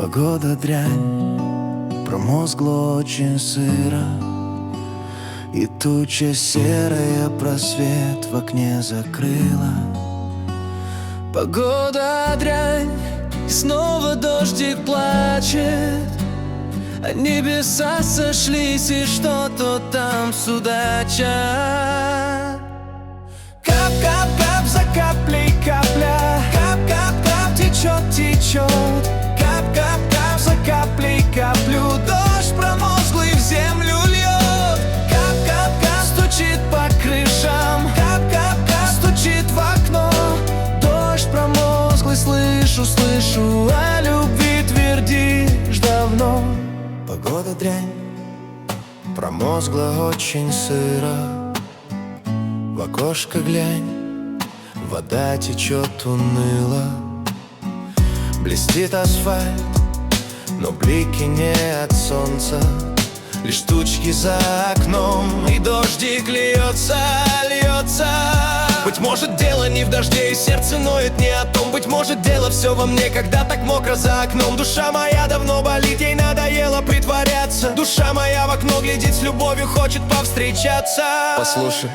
Погода дрянь, промозгло очень сыро, и туча серая просвет в окне закрыла. Погода дрянь, и снова дождик плачет, а небеса сошлись, и что-то там судачат. Кап-кап-кап за каплей капля, кап-кап-кап течет, течет. Кап-кап-кап за каплей каплю, дождь промозглый в землю льет. Кап-кап-кап стучит по крышам, кап-кап-кап стучит в окно. Дождь промозглый, слышу, слышу, о любви твердишь давно. Погода дрянь, промозгло очень сыро. В окошко глянь, вода течет уныло. Блестит асфальт, но блики не от солнца, лишь тучки за окном, и дождик льется, льется. Быть может, дело не в дожде, и сердце ноет не о том. Быть может, дело все во мне, когда так мокро за окном. Душа моя давно болит, ей надоело притворяться. Душа моя в окно глядит, с любовью хочет повстречаться. Послушай,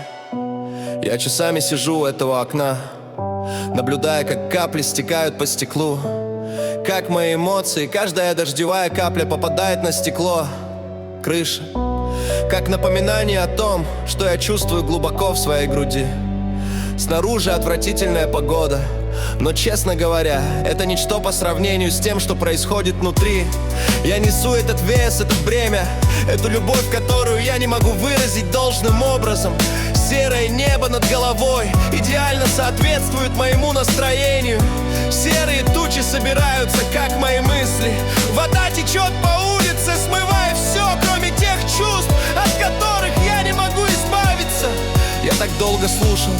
я часами сижу у этого окна, наблюдая, как капли стекают по стеклу, как мои эмоции, каждая дождевая капля попадает на стекло. Крыша, как напоминание о том, что я чувствую глубоко в своей груди. Снаружи отвратительная погода, но, честно говоря, это ничто по сравнению с тем, что происходит внутри. Я несу этот вес, это бремя, эту любовь, которую я не могу выразить должным образом. Серое небо над головой идеально соответствует моему настроению. Серые тучи собираются, как мои мысли. Вода течет по улице, смывая все, кроме тех чувств, от которых я не могу избавиться. Я так долго слушал,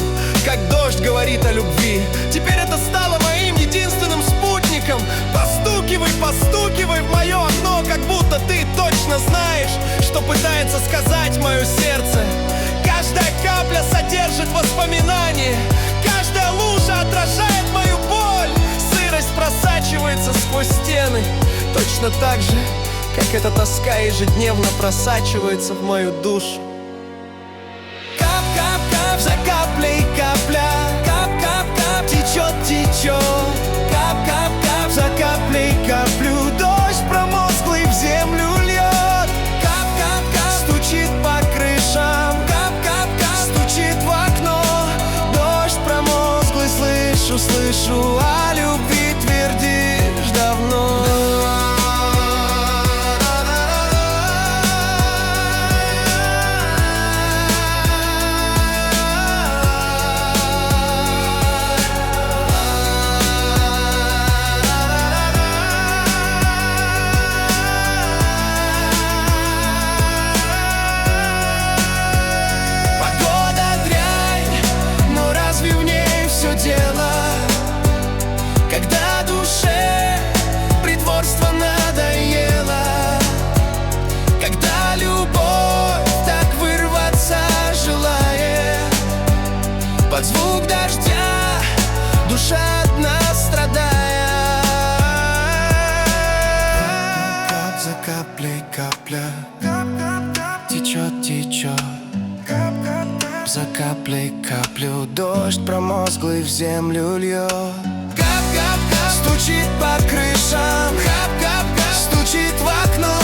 как дождь говорит о любви. Теперь это стало моим единственным спутником. Постукивай, постукивай в мое окно, как будто ты точно знаешь, что пытается сказать мое сердце. Каждая капля содержит воспоминания, каждая лужа отражает мою боль. Сырость просачивается сквозь стены, точно так же, как эта тоска ежедневно просачивается в мою душу. Кап-кап-кап за каплей капля, кап-кап-кап течет, течет. Кап-кап-кап за каплей каплю, дождь промозглый в землю льет. Кап-кап-кап стучит по крышам, кап-кап-кап стучит в окно. Дождь промозглый, слышу, слышу, о любви твердишь давно. Когда душе притворство надоело, когда любовь так вырваться желает, под звук дождя душа одна страдает. Кап за каплей капля, течет, течет. За каплей каплю, дождь промозглый в землю льет. Кап-кап-кап стучит по крышам, кап-кап-кап стучит в окно.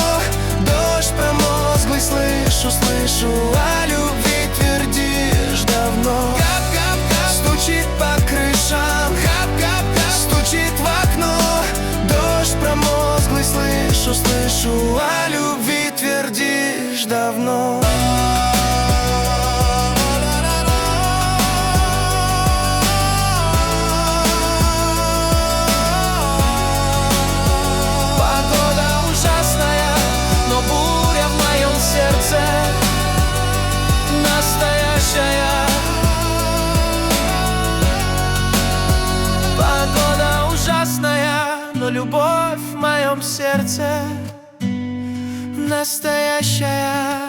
Дождь промозглый, слышу, слышу, о любви твердишь давно. Кап-кап-кап стучит по крышам, кап-кап-кап стучит в окно. Дождь промозглый, слышу, слышу, о любви твердишь давно. Погода ужасная, но любовь в моем сердце настоящая.